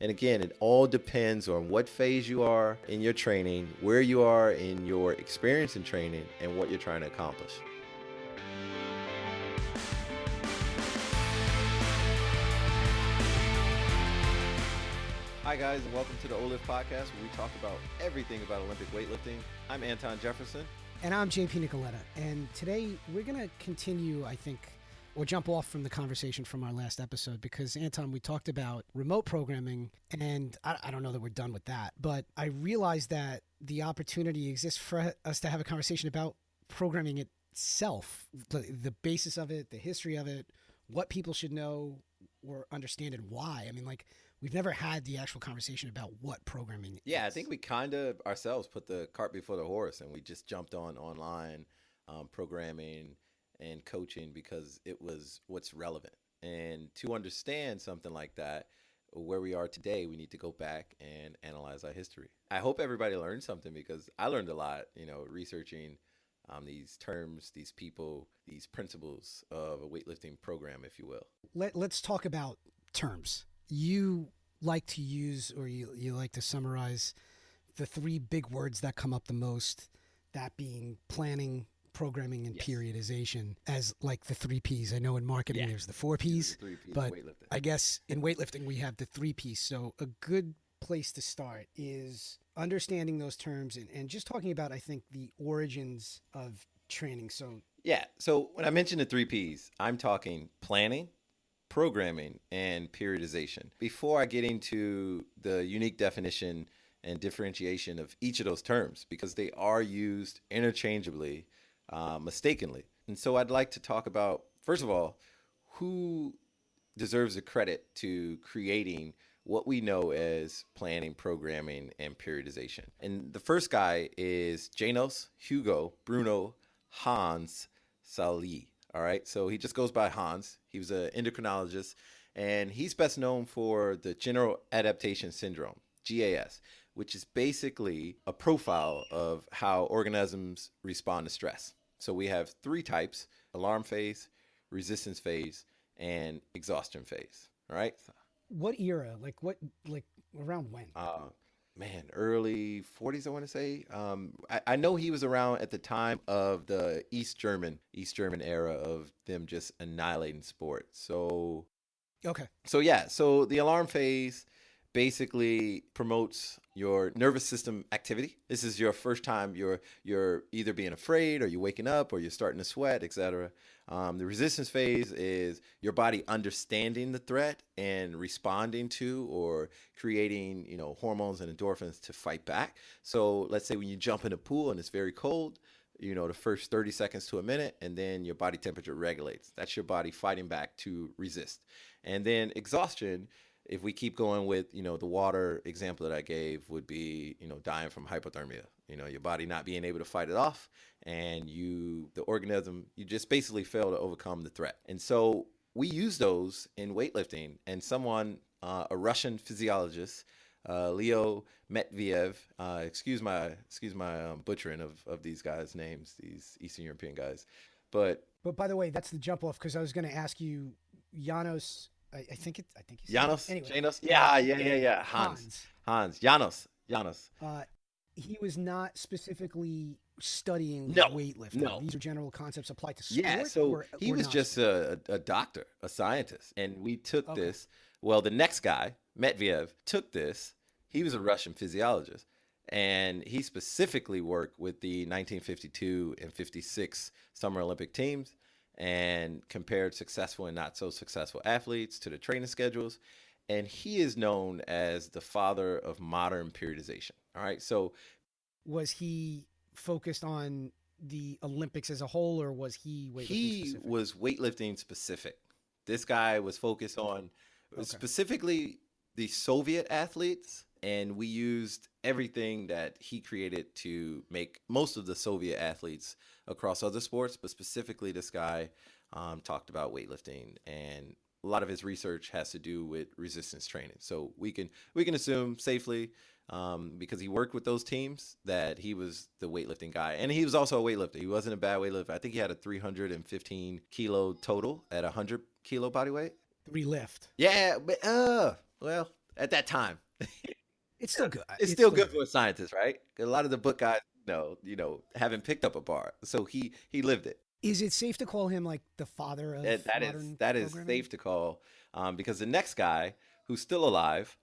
And again, it all depends on what phase you are in your training, where you are in your experience in training, and what you're trying to accomplish. Hi guys, and welcome to the OLIF podcast, where we talk about everything about Olympic weightlifting. I'm Anton Jefferson. And I'm JP Nicoletta. And today we're going to continue, I think, or jump off from the conversation from our last episode, because, Anton, we talked about remote programming, and I don't know that we're done with that, but I realized that the opportunity exists for us to have a conversation about programming itself, the basis of it, the history of it, what people should know or understand and why. I mean, like, we've never had the actual conversation about what programming is. Yeah, I think we kind of ourselves put the cart before the horse, and we just jumped on online programming and coaching because it was what's relevant. And to understand something like that, where we are today, we need to go back and analyze our history. I hope everybody learned something, because I learned a lot, researching these terms, these people, these principles of a weightlifting program, if you will. Let's talk about terms. You like to use, or you like to summarize the three big words that come up the most, that being planning, programming, and periodization, as like the 3 Ps. I know in marketing there's the 4 Ps, The 3 Ps but weightlifting. I guess in weightlifting we have the 3 Ps. So a good place to start is understanding those terms and just talking about, I think, the origins of training. So when I mention the 3 Ps, I'm talking planning, programming, and periodization. Before I get into the unique definition and differentiation of each of those terms, because they are used interchangeably, mistakenly. And so I'd like to talk about, first of all, who deserves the credit to creating what we know as planning, programming, and periodization. And the first guy is Janos, Hugo, Bruno, Hans, Selye. All right, so he just goes by Hans. He was an endocrinologist, and he's best known for the General Adaptation Syndrome, GAS, which is basically a profile of how organisms respond to stress. So we have 3 types: alarm phase, resistance phase, and exhaustion phase. All right. what era, like around when? Early 40s, I want to say. I know he was around at the time of the East German era of them just annihilating sports. So the alarm phase basically promotes your nervous system activity. This is your first time you're either being afraid, or you're waking up, or you're starting to sweat, etc. The resistance phase is your body understanding the threat and responding to, or creating, hormones and endorphins to fight back. So let's say when you jump in a pool and it's very cold, the first 30 seconds to a minute, and then your body temperature regulates. That's your body fighting back to resist. And then exhaustion, if we keep going with, the water example that I gave, would be, dying from hypothermia, your body not being able to fight it off, and the organism, you just basically fail to overcome the threat. And so we use those in weightlifting, and a Russian physiologist, Leo Matveyev, excuse my butchering of these guys' names, these Eastern European guys. But by the way, that's the jump off, because I was going to ask you, Janos. I think he's Janos. Anyway, Janos. Yeah. Hans. Janos. He was not specifically studying No. weightlifting. No. These are general concepts applied to sport. Yeah, so he was just a doctor, a scientist. And we took this. Well, the next guy, Matveyev, took this. He was a Russian physiologist. And he specifically worked with the 1952 and 56 Summer Olympic teams, and compared successful and not so successful athletes to the training schedules. And he is known as the father of modern periodization. All right. So was he focused on the Olympics as a whole, or was he weightlifting specific? He was weightlifting specific. This guy was focused on specifically the Soviet athletes, and we used everything that he created to make most of the Soviet athletes across other sports, but specifically this guy talked about weightlifting, and a lot of his research has to do with resistance training. So we can assume safely, because he worked with those teams, that he was the weightlifting guy. And he was also a weightlifter. He wasn't a bad weightlifter. I think he had a 315 kilo total at 100 kilo body weight. Relift. Yeah, but at that time. It's still good. It's still good for a scientist, right? 'Cause a lot of the book guys, haven't picked up a bar, so he lived it. Is it safe to call him like the father of modern That is programming? safe to call, because the next guy who's still alive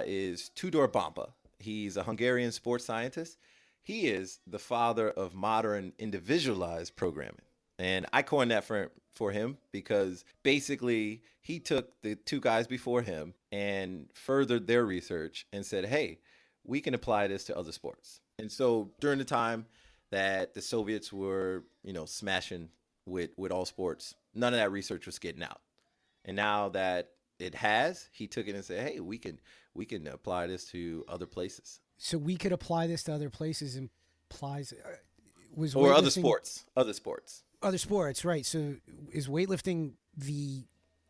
is Tudor Bompa. He's a Hungarian sports scientist. He is the father of modern individualized programming. And I coined that for him because basically he took the two guys before him and furthered their research and said, hey, we can apply this to other sports. And so during the time that the Soviets were, smashing with all sports, none of that research was getting out. And now that it has, he took it and said, hey, we can apply this to other places. So we could apply this to other places. Implies was Or other weightlifting- sports. Other sports. Other sports, right? So is weightlifting the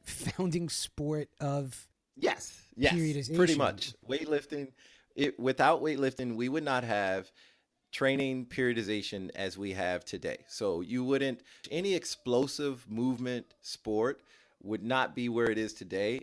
founding sport of Yes, periodization? pretty much. Weightlifting, without weightlifting, we would not have training periodization as we have today. So any explosive movement sport would not be where it is today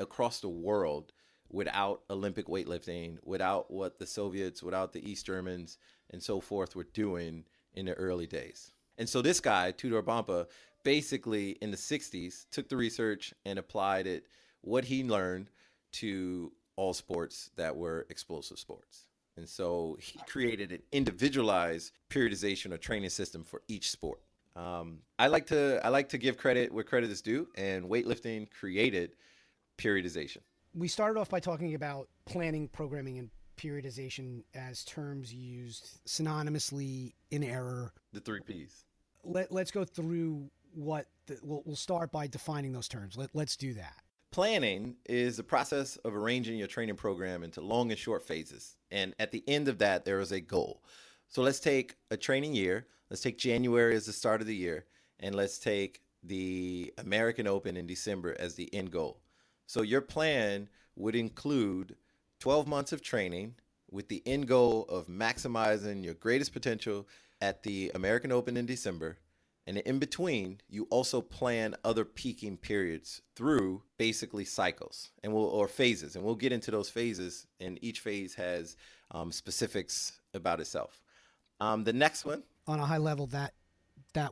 across the world without Olympic weightlifting, without what the Soviets, without the East Germans and so forth were doing in the early days. And so this guy, Tudor Bompa, basically in the 60s took the research and applied what he learned to all sports that were explosive sports. And so he created an individualized periodization or training system for each sport. I like to give credit where credit is due, and weightlifting created periodization. We started off by talking about planning, programming, and periodization as terms used synonymously in error. The 3 Ps. Let's go through we'll start by defining those terms. Let's do that. Planning is the process of arranging your training program into long and short phases. And at the end of that, there is a goal. So let's take a training year. Let's take January as the start of the year. And let's take the American Open in December as the end goal. So your plan would include 12 months of training with the end goal of maximizing your greatest potential at the American Open in December. And in between, you also plan other peaking periods through basically cycles or phases. And we'll get into those phases, and each phase has specifics about itself. The next one. On a high level, that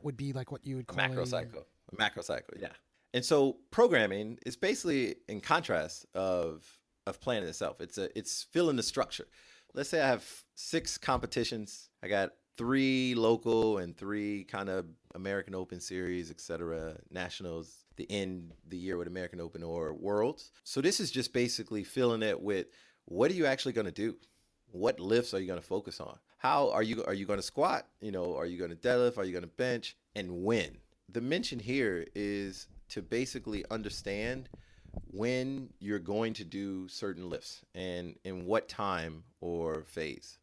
would be like what you would call Macrocycle. Macrocycle, yeah. And so programming is basically in contrast of planning itself. It's filling the structure. Let's say I have 6 competitions. I got 3 local and 3 kind of American Open series, etc., nationals, the end the year with American Open or Worlds. So this is just basically filling it with what are you actually going to do? What lifts are you going to focus on? How are you going to squat? Are you going to deadlift? Are you going to bench? And when? The mention here is to basically understand when you're going to do certain lifts and in what time or phase.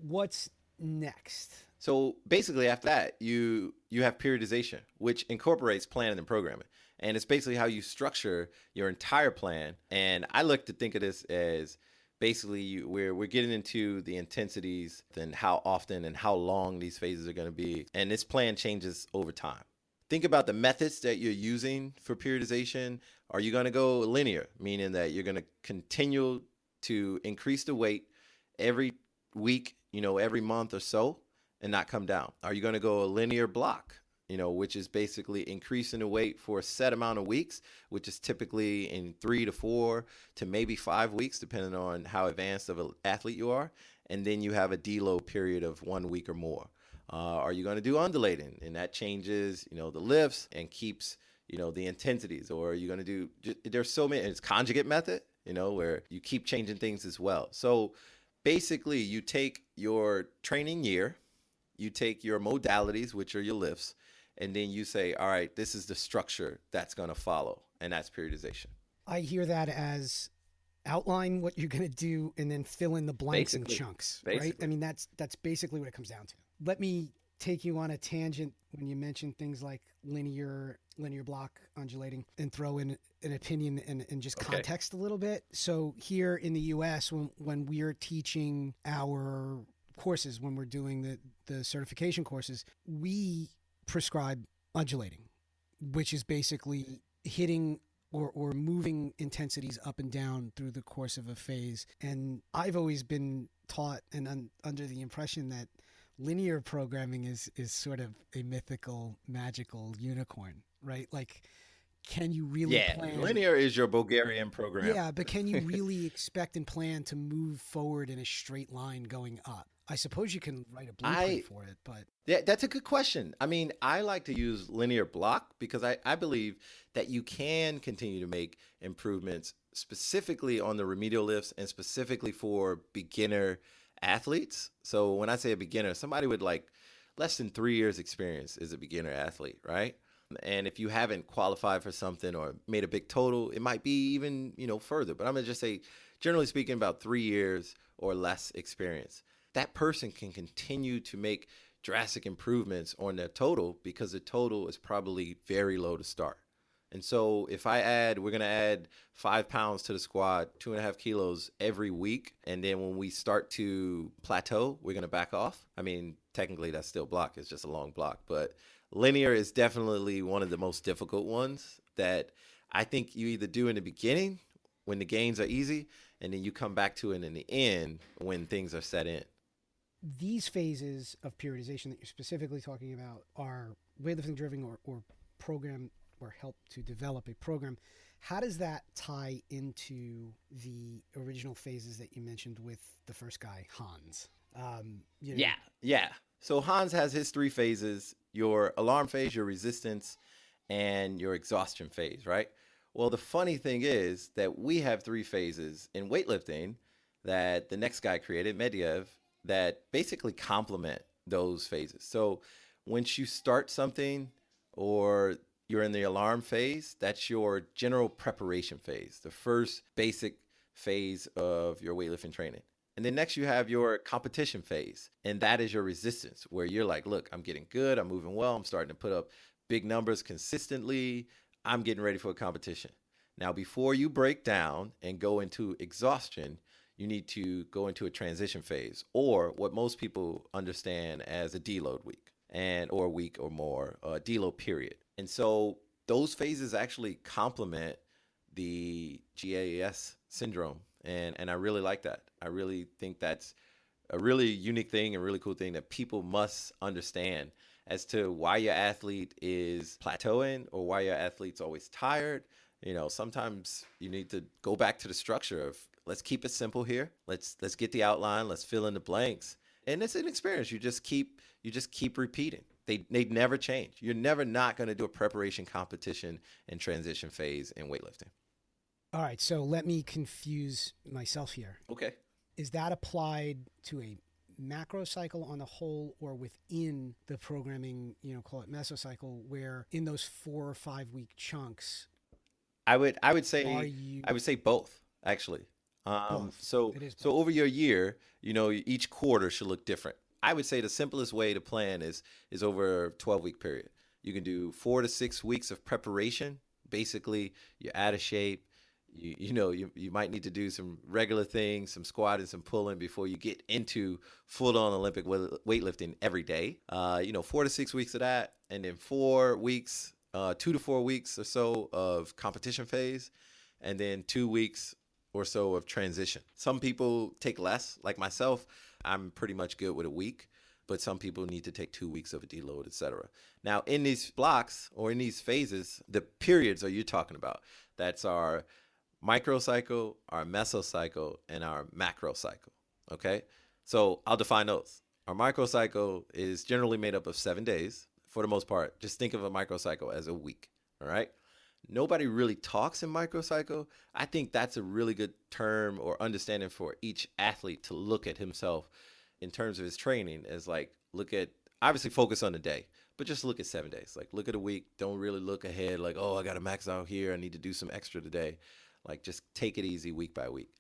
What's next? So basically after that, you have periodization, which incorporates planning and programming. And it's basically how you structure your entire plan. And I like to think of this as basically we're getting into the intensities and how often and how long these phases are going to be. And this plan changes over time. Think about the methods that you're using for periodization. Are you going to go linear, meaning that you're going to continue to increase the weight every week, every month or so, and not come down? Are you going to go a linear block, which is basically increasing the weight for a set amount of weeks, which is typically in 3 to 4 to maybe 5 weeks, depending on how advanced of an athlete you are. And then you have a deload period of 1 week or more. Are you going to do undulating? And that changes, the lifts and keeps, the intensities. Or are you going to do, there's so many, it's conjugate method, where you keep changing things as well. So basically you take your training year, you take your modalities, which are your lifts, and then you say, all right, this is the structure that's going to follow. And that's periodization. I hear that as outline what you're going to do and then fill in the blanks in chunks, right? I mean, that's basically what it comes down to. Let me take you on a tangent when you mention things like linear block, undulating, and throw in an opinion and just context a little bit. So here in the US, when we're teaching our courses, when we're doing the certification courses, we prescribe undulating, which is basically hitting or moving intensities up and down through the course of a phase. And I've always been taught and under the impression that linear programming is sort of a mythical, magical unicorn, right? Like, can you really plan? Linear is your Bulgarian program. Yeah, but can you really expect and plan to move forward in a straight line going up? I suppose you can write a blueprint for it, but... Yeah, that's a good question. I mean, I like to use linear block because I believe that you can continue to make improvements specifically on the remedial lifts and specifically for beginner athletes. So when I say a beginner, somebody with like less than 3 years experience is a beginner athlete, right? And if you haven't qualified for something or made a big total, it might be even, further. But I'm going to just say, generally speaking, about 3 years or less experience. That person can continue to make drastic improvements on their total because the total is probably very low to start. And so if we're going to add 5 pounds to the squat, 2.5 kilos every week. And then when we start to plateau, we're going to back off. I mean, technically that's still block. It's just a long block. But linear is definitely one of the most difficult ones that I think you either do in the beginning when the gains are easy, and then you come back to it in the end when things are set in. These phases of periodization that you're specifically talking about are weightlifting driven or program or help to develop a program. How does that tie into the original phases that you mentioned with the first guy, Hans? Yeah. So Hans has his 3 phases: your alarm phase, your resistance, and your exhaustion phase, right? Well, the funny thing is that we have 3 phases in weightlifting that the next guy created, Matveyev, that basically complement those phases. So once you start something or you're in the alarm phase, that's your general preparation phase, the first basic phase of your weightlifting training. And then next you have your competition phase, and that is your resistance, where you're like, look, I'm getting good, I'm moving well, I'm starting to put up big numbers consistently, I'm getting ready for a competition. Now, before you break down and go into exhaustion, you need to go into a transition phase, or what most people understand as a deload week, or a week or more, a deload period. And so those phases actually complement the GAS syndrome. And I really like that. I really think that's a really unique thing, a really cool thing that people must understand as to why your athlete is plateauing or why your athlete's always tired. Sometimes you need to go back to the structure of, let's keep it simple here. Let's get the outline. Let's fill in the blanks. And it's an experience. You just keep repeating. They never change. You're never not going to do a preparation, competition, and transition phase in weightlifting. All right, so let me confuse myself here. Okay. Is that applied to a macrocycle on the whole, or within the programming, call it mesocycle, where in those 4 or 5 week chunks? I would say both, actually. Both. So over your year, each quarter should look different. I would say the simplest way to plan is over a 12-week period. You can do 4 to 6 weeks of preparation. Basically, you're out of shape. You might need to do some regular things, some squatting, some pulling before you get into full-on Olympic weightlifting every day. 4 to 6 weeks of that, and then 4 weeks, 2 to 4 weeks or so of competition phase, and then 2 weeks or so of transition. Some people take less, like myself. I'm pretty much good with a week, but some people need to take 2 weeks of a deload, etc. Now, in these blocks or in these phases, the periods are you talking about? That's our microcycle, our mesocycle, and our macrocycle. Okay, so I'll define those. Our microcycle is generally made up of 7 days for the most part. Just think of a microcycle as a week. All right. Nobody really talks in microcycle. I think that's a really good term or understanding for each athlete to look at himself in terms of his training, as like, obviously focus on the day, but just look at 7 days. Like, look at a week. Don't really look ahead like, oh, I got to max out here, I need to do some extra today. Like, just take it easy week by week.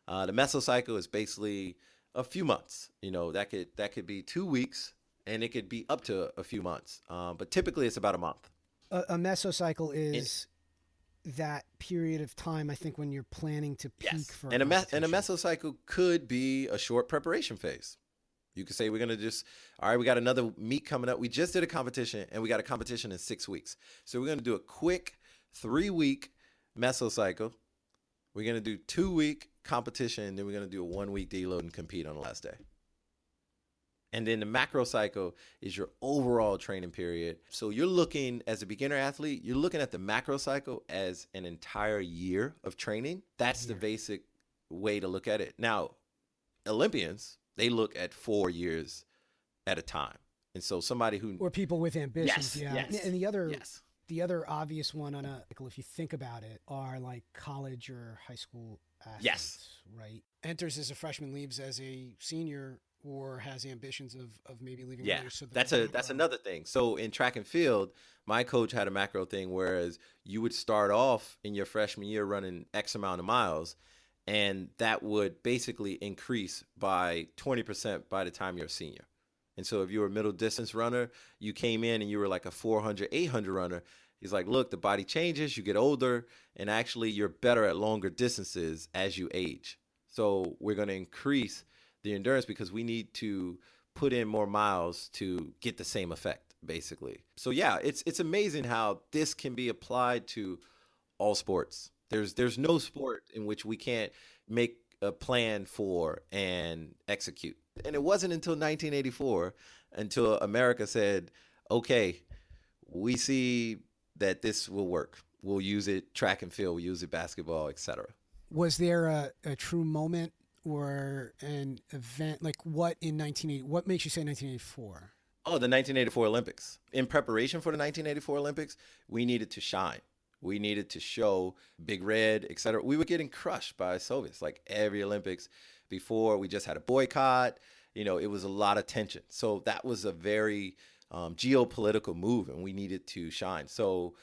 The mesocycle is basically a few months. That could be 2 weeks, and it could be up to a few months. But typically it's about a month. A mesocycle is that period of time, I think, when you're planning to peak for and a mesocycle could be a short preparation phase. You could say we're going to we got another meet coming up. We just did a competition, and we got a competition in 6 weeks. So we're going to do a quick 3-week Mesocycle. We're going to do 2-week competition, and then we're going to do a 1-week deload and compete on the last day. And then the macrocycle is your overall training period. So you're looking, as a beginner athlete, you're looking at the macrocycle as an entire year of training. That's the basic way to look at it. Now, Olympians, they look at 4 years at a time. And so somebody who... Or people with ambitions, Yes. And the other obvious one on a, if you think about it, are like college or high school athletes, right? Enters as a freshman, leaves as a senior, or has ambitions of maybe leaving earlier. So that's another thing. So in track and field, my coach had a macro thing, whereas you would start off in your freshman year running X amount of miles, and that would basically increase by 20% by the time you're a senior. And so if you were a middle distance runner, you came in and you were like a 400, 800 runner. He's like, look, the body changes, you get older, and actually you're better at longer distances as you age. So we're going to increase the endurance because we need to put in more miles to get the same effect, basically. So yeah, it's amazing how this can be applied to all sports. There's no sport in which we can't make a plan for and execute. And it wasn't until 1984 until America said, okay, we see that this will work. We'll use it track and field, we'll use it basketball, etc. Was there a true moment or an event, like what makes you say 1984? Oh, the 1984 Olympics. In preparation for the 1984 Olympics, we needed to shine. We needed to show Big Red, etc. We were getting crushed by Soviets, like every Olympics before. We just had a boycott. It was a lot of tension. So that was a very geopolitical move, and we needed to shine. So,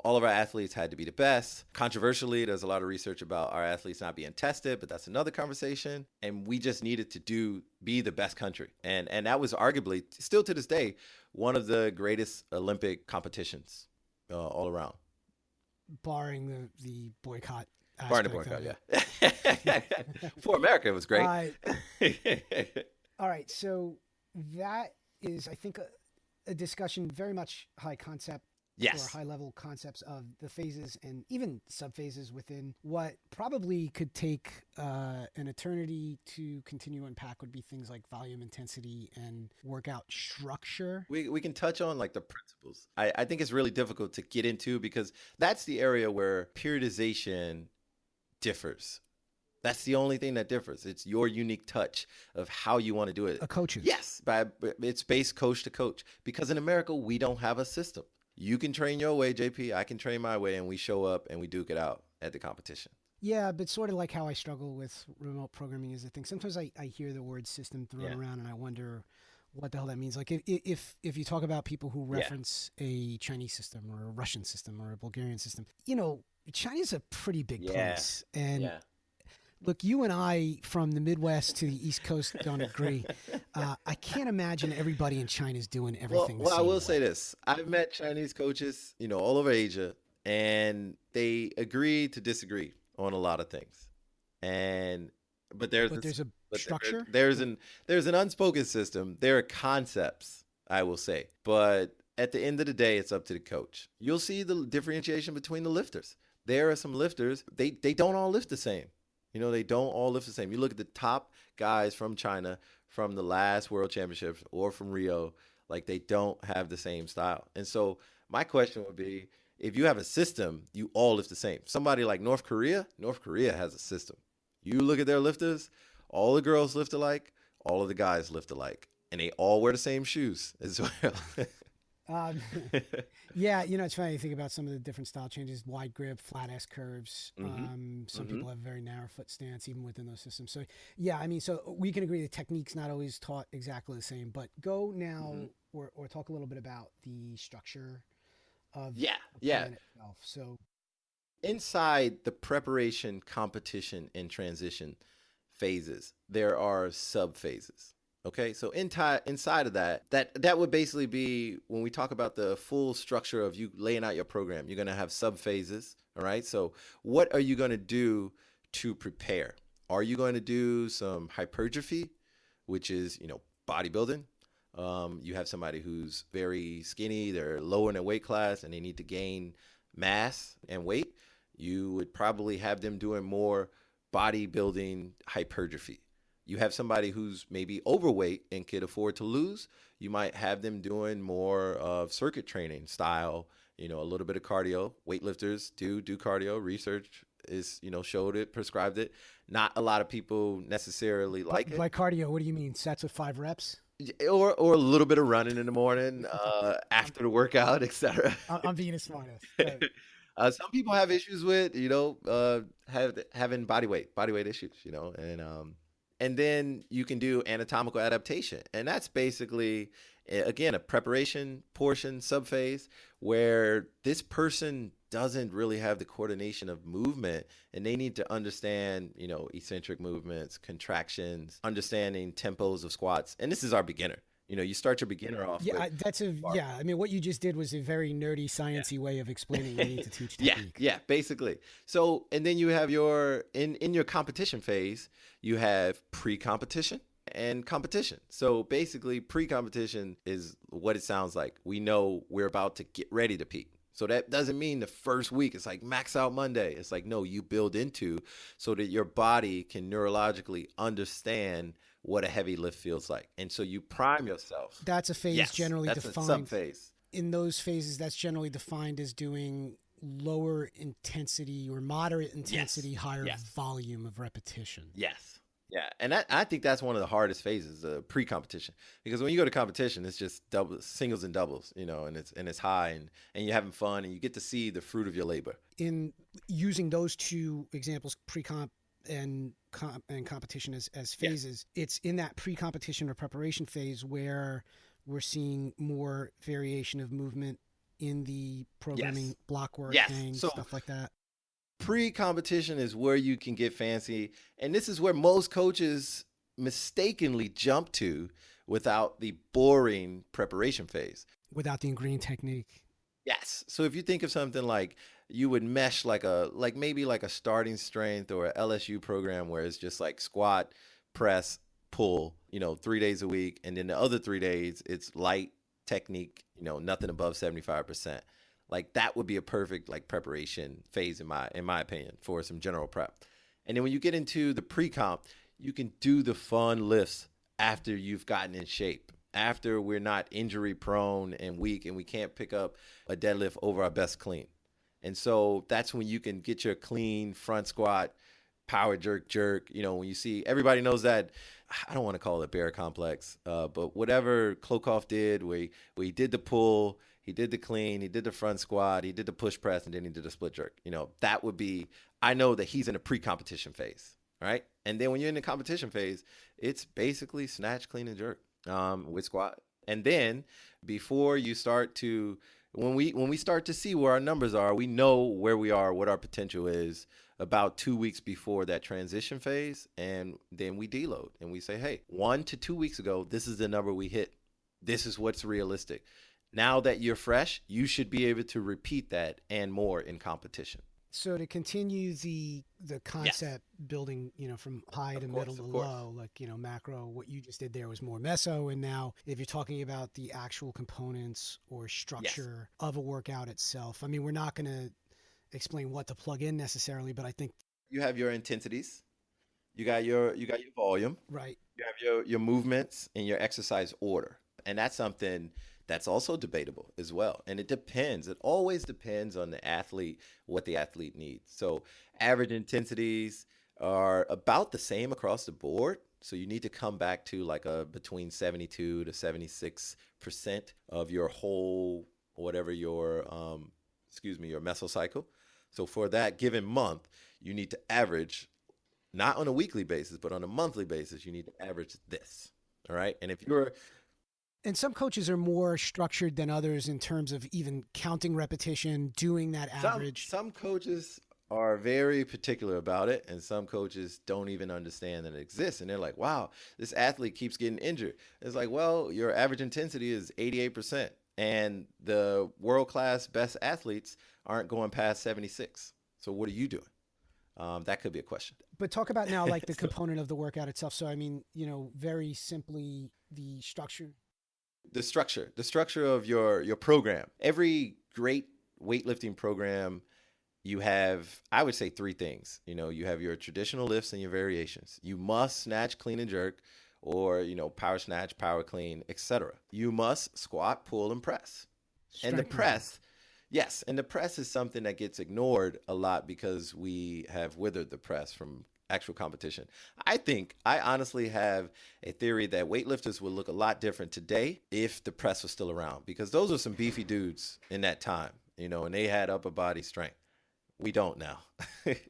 all of our athletes had to be the best. Controversially, there's a lot of research about our athletes not being tested, but that's another conversation. And we just needed to be the best country. And that was arguably, still to this day, one of the greatest Olympic competitions all around. Barring the boycott aspect. Barring the boycott, yeah. For America, it was great. All right, so that is, I think, a discussion very much high concept. Yes. Or high-level concepts of the phases and even sub-phases within what probably could take an eternity to continue to unpack would be things like volume, intensity, and workout structure. We can touch on like the principles. I think it's really difficult to get into because that's the area where periodization differs. That's the only thing that differs. It's your unique touch of how you want to do it. A coach's. Yes. It's based coach to coach. Because in America, we don't have a system. You can train your way, JP. I can train my way, and we show up and we duke it out at the competition. Yeah, but sort of like how I struggle with remote programming is the thing. Sometimes I hear the word system thrown around, and I wonder what the hell that means. Like if you talk about people who reference a Chinese system or a Russian system or a Bulgarian system, China's a pretty big place. And look, you and I from the Midwest to the East Coast don't agree. I can't imagine everybody in China is doing everything the same I will way. say this. I've met Chinese coaches, all over Asia, and they agree to disagree on a lot of things. But there's a structure? There's an unspoken system. There are concepts, I will say. But at the end of the day, it's up to the coach. You'll see the differentiation between the lifters. There are some lifters, they don't all lift the same. They don't all lift the same. You look at the top guys from China, from the last World Championships or from Rio, like they don't have the same style. And so my question would be, if you have a system, you all lift the same. Somebody like North Korea has a system. You look at their lifters, all the girls lift alike, all of the guys lift alike, and they all wear the same shoes as well. Yeah, it's funny to think about some of the different style changes, wide grip, flat ass curves. Some people have a very narrow foot stance even within those systems. So yeah, so we can agree the technique's not always taught exactly the same, but go now or talk a little bit about the structure of the plan itself. So inside the preparation, competition, and transition phases, there are sub phases. Okay, so inside of that would basically be when we talk about the full structure of you laying out your program, you're going to have sub phases. All right, so what are you going to do to prepare? Are you going to do some hypertrophy, which is, bodybuilding? You have somebody who's very skinny, they're lower in their weight class, and they need to gain mass and weight. You would probably have them doing more bodybuilding hypertrophy. You have somebody who's maybe overweight and could afford to lose. You might have them doing more of circuit training style, a little bit of cardio. Weightlifters do cardio. Research is, showed it, prescribed it. Not a lot of people necessarily like it. By cardio, what do you mean? Sets with 5 reps? Or a little bit of running in the morning after the workout, etc. I'm being a smartass. Some people have issues with having body weight issues, and then you can do anatomical adaptation, and that's basically again a preparation portion subphase where this person doesn't really have the coordination of movement, and they need to understand eccentric movements, contractions, understanding tempos of squats. And this is our beginner. You start your beginner off. Yeah, I mean, what you just did was a very nerdy, sciencey way of explaining what you need to teach technique. Yeah, basically. So, and then you have in your competition phase, you have pre-competition and competition. So basically, pre-competition is what it sounds like. We know we're about to get ready to peak. So that doesn't mean the first week it's like max out Monday. It's like, no, you build into so that your body can neurologically understand what a heavy lift feels like. And so you prime yourself. That's a phase generally that's defined. A sub-phase. In those phases, that's generally defined as doing lower intensity or moderate intensity, higher volume of repetition. Yes. Yeah. And I think that's one of the hardest phases, pre-competition. Because when you go to competition, it's just singles and doubles, and it's high and you're having fun and you get to see the fruit of your labor. In using those two examples, pre-comp and competition as phases, it's in that pre-competition or preparation phase where we're seeing more variation of movement in the programming, block work, things, stuff like that. Pre-competition is where you can get fancy, and this is where most coaches mistakenly jump to without the boring preparation phase, without the ingrained technique. Yes. So if you think of something like you would mesh maybe like a starting strength or a LSU program where it's just like squat, press, pull, 3 days a week, and then the other 3 days it's light technique, nothing above 75%. Like that would be a perfect preparation phase in my opinion for some general prep. And then when you get into the pre-comp, you can do the fun lifts after you've gotten in shape, after we're not injury prone and weak and we can't pick up a deadlift over our best clean. And so that's when you can get your clean front squat, power jerk. When you see, everybody knows that, I don't want to call it a bear complex, but whatever Klokov did, where he did the pull, he did the clean, he did the front squat, he did the push press, and then he did the split jerk. That would be, I know that he's in a pre-competition phase, right? And then when you're in the competition phase, it's basically snatch, clean, and jerk with squat. And then before you start to, when we start to see where our numbers are, we know where we are, what our potential is about 2 weeks before that transition phase. And then we deload and we say, hey, 1 to 2 weeks ago, this is the number we hit. This is what's realistic. Now that you're fresh, you should be able to repeat that and more in competition. So to continue the concept building, from high to middle to low, macro, what you just did there was more meso. And now if you're talking about the actual components or structure of a workout itself, I mean, we're not going to explain what to plug in necessarily, but I think you have your intensities, you got your volume, right? You have your movements and your exercise order. And that's something that's also debatable as well. And it depends. It always depends on the athlete, what the athlete needs. So average intensities are about the same across the board. So you need to come back to between 72 to 76% of your whole, whatever your mesocycle. So for that given month, you need to average, not on a weekly basis, but on a monthly basis, you need to average this. All right. And and some coaches are more structured than others in terms of even counting repetition, doing that average. Some coaches are very particular about it, and some coaches don't even understand that it exists. And they're like, wow, this athlete keeps getting injured. It's like, well, your average intensity is 88%, and the world-class best athletes aren't going past 76. So what are you doing? That could be a question. But talk about now the component of the workout itself. So, I mean, very simply the structure. The structure of your program. Every great weightlifting program you have, I would say, three things. You have your traditional lifts and your variations. You must snatch, clean, and jerk, or, power snatch, power clean, etc. You must squat, pull, and press. And the Strength movement. press, yes, and the press is something that gets ignored a lot because we have withered the press from actual competition. I honestly have a theory that weightlifters would look a lot different today if the press was still around, because those are some beefy dudes in that time, and they had upper body strength. We don't now.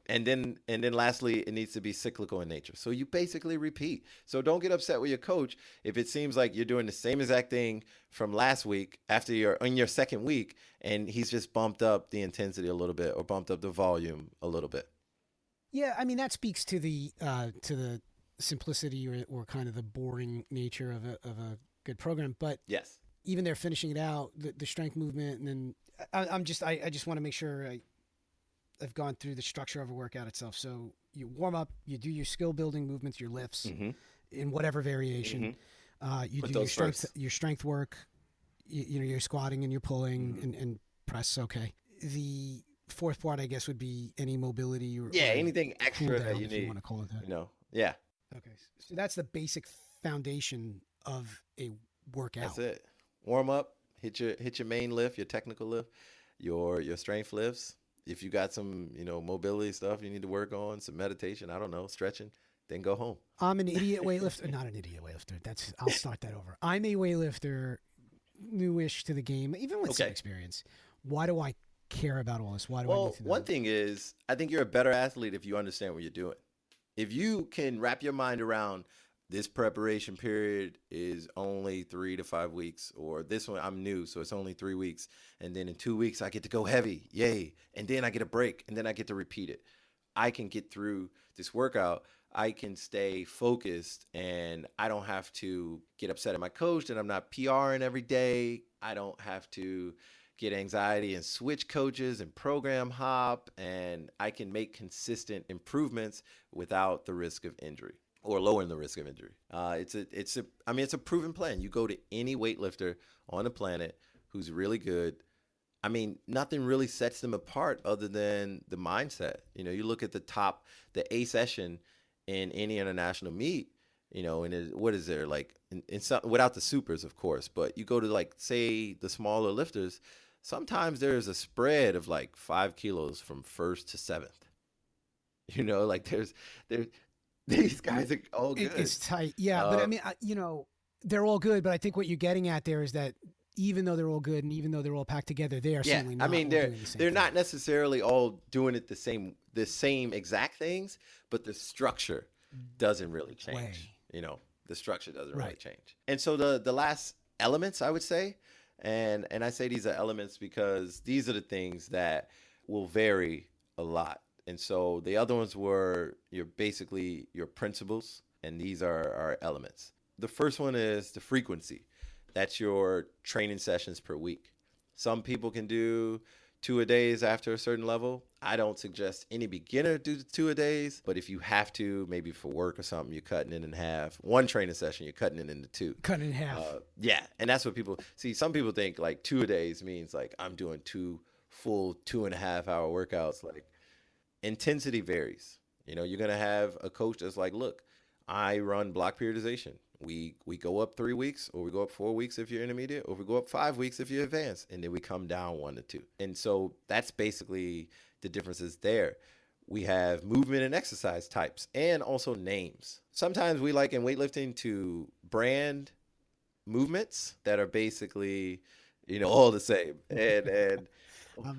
and then lastly, it needs to be cyclical in nature. So you basically repeat. So don't get upset with your coach if it seems like you're doing the same exact thing from last week after you're in your second week and he's just bumped up the intensity a little bit or bumped up the volume a little bit. Yeah, I mean that speaks to the simplicity or kind of the boring nature of a good program. But Yes. even they're finishing it out, the strength movement, and then I just want to make sure I've gone through the structure of a workout itself. So you warm up, you do your skill building movements, your lifts Mm-hmm. in whatever variation. Mm-hmm. You Put do those first. your strength work. You're squatting and you're pulling and press. Okay. The fourth part, I guess, would be any mobility Yeah, or anything cool extra that down, you if you want need, to call it that. Yeah, Okay. So that's the basic foundation of a that's workout. it. Warm up, hit your main lift, your technical lift, your strength lifts. If you got some, mobility stuff you need to work on, some meditation, I don't know, stretching, then go home. I'm an idiot weightlifter. Not an idiot weightlifter. I'll start that over. I'm a weightlifter, newish to the game, even with some Okay. experience. Why do I care about all this? Why do I need Well, to one know? thing is, I think you're a better athlete if you understand what you're doing. If you can wrap your mind around this preparation period is only 3 to 5 weeks, or this one I'm new, so it's only 3 weeks, and then in 2 weeks I get to go heavy, yay, and then I get a break, and then I get to repeat it. I can get through this workout. I can stay focused, and I don't have to get upset at my coach that I'm not PRing every day. I don't have to get anxiety and switch coaches and program hop, and I can make consistent improvements without the risk of injury or lowering the risk of injury. It's a proven plan. You go to any weightlifter on the planet who's really good. I mean, nothing really sets them apart other than the mindset. You look at the A session in any international meet, what is there like in some, without the supers, of course, but you go to like say the smaller lifters, sometimes there's a spread of like 5 kilos from first to seventh. Like there's these guys are all good. It's tight. Yeah, but I Uh, mean, they're all good. But I think what you're getting at there is that even though they're all good and even though they're all packed together, they are Yeah, certainly I not mean all doing the same they're thing. not necessarily all doing it the same exact things, but the structure doesn't really change. Way. The structure doesn't really Right. change. And so the last elements I would say, and I say these are elements because these are the things that will vary a lot. And so the other ones were basically your principles, and these are our elements. The first one is the frequency. That's your training sessions per week. Some people can do 2 a days after a certain level. I don't suggest any beginner do 2 a days, but if you have to, maybe for work or something, you're cutting it in half. One training session, you're cutting it into two. Cut it in half. Yeah, and that's what people see. Some people think like 2 a days means like I'm doing two full 2.5 hour workouts. Like intensity varies. You're gonna have a coach that's like, look, I run block periodization. We go up 3 weeks, or we go up 4 weeks if you're intermediate, or we go up 5 weeks if you're advanced, and then we come down 1 to 2. And so that's basically the differences there. We have movement and exercise types, and also names. Sometimes we like in weightlifting to brand movements that are basically, all the same. And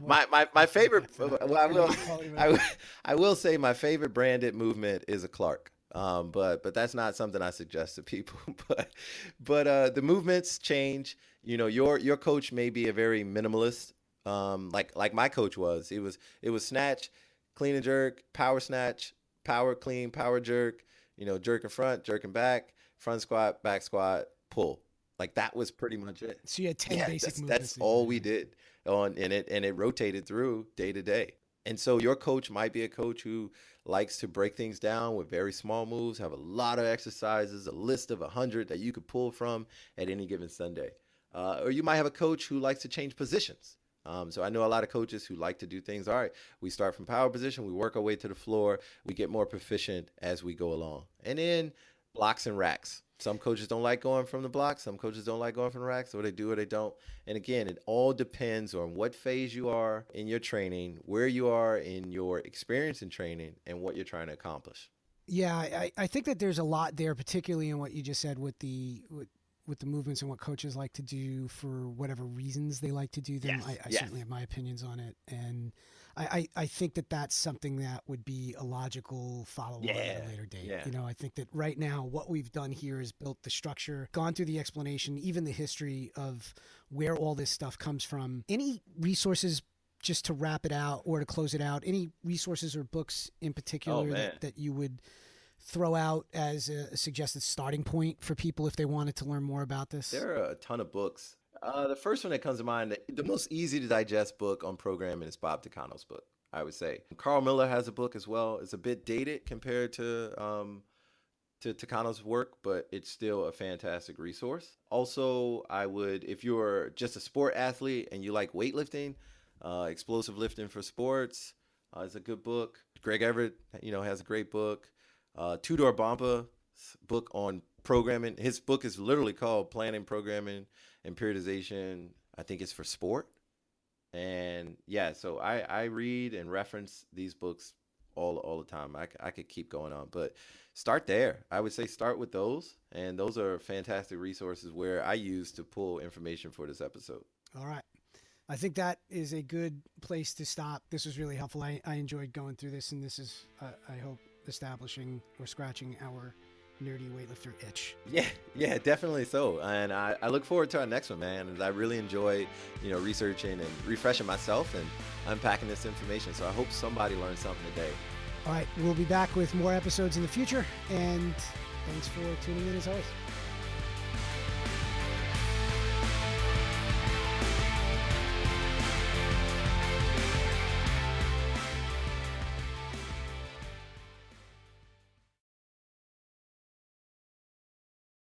my favorite, well, I will say my favorite branded movement is a Clark. But that's not something I suggest to people. But the movements change. Your coach may be a very minimalist, like my coach was. It was snatch, clean and jerk, power snatch, power clean, power jerk. Jerk in front, jerk in back, front squat, back squat, pull. Like that was pretty much it. So you had 10 Yeah, basic that's movements that you were all we doing. did on in it, and it rotated through day to day. And so your coach might be a coach who likes to break things down with very small moves, have a lot of exercises, a list of 100 that you could pull from at any given Sunday. Or you might have a coach who likes to change positions. So I know a lot of coaches who like to do things. All right, we start from power position, we work our way to the floor, we get more proficient as we go along. And then blocks and racks. Some coaches don't like going from the blocks. Some coaches don't like going from the racks, or they do or they don't. And again, it all depends on what phase you are in your training, where you are in your experience in training, and what you're trying to accomplish. Yeah, I think that there's a lot there, particularly in what you just said with the movements and what coaches like to do for whatever reasons they like to do them. Yes, I yes. certainly have my opinions on it, and I think that that's something that would be a logical follow-up at a later date. Yeah. You know, I think that right now what we've done here is built the structure, gone through the explanation, even the history of where all this stuff comes from. Any resources, just to wrap it out or to close it out, any resources or books in particular that you would throw out as a suggested starting point for people if they wanted to learn more about this? There are a ton of books. The first one that comes to mind, the most easy to digest book on programming is Bob Takano's book, I would say. Carl Miller has a book as well. It's a bit dated compared to Takano's work, but it's still a fantastic resource. Also, I would, if you're just a sport athlete and you like weightlifting, Explosive Lifting for Sports is a good book. Greg Everett, has a great book. Tudor Bompa book on programming. His book is literally called Planning, Programming, and Periodization. I think it's for sport. And yeah, so I read and reference these books all the time. I could keep going on, but start there. I would say start with those. And those are fantastic resources where I use to pull information for this episode. All right. I think that is a good place to stop. This was really helpful. I enjoyed going through this, and this is, I hope, establishing or scratching our nerdy weightlifter itch. Yeah, definitely so. And I look forward to our next one, man. And I really enjoy, researching and refreshing myself and unpacking this information. So I hope somebody learned something today. All right, we'll be back with more episodes in the future, and thanks for tuning in as always.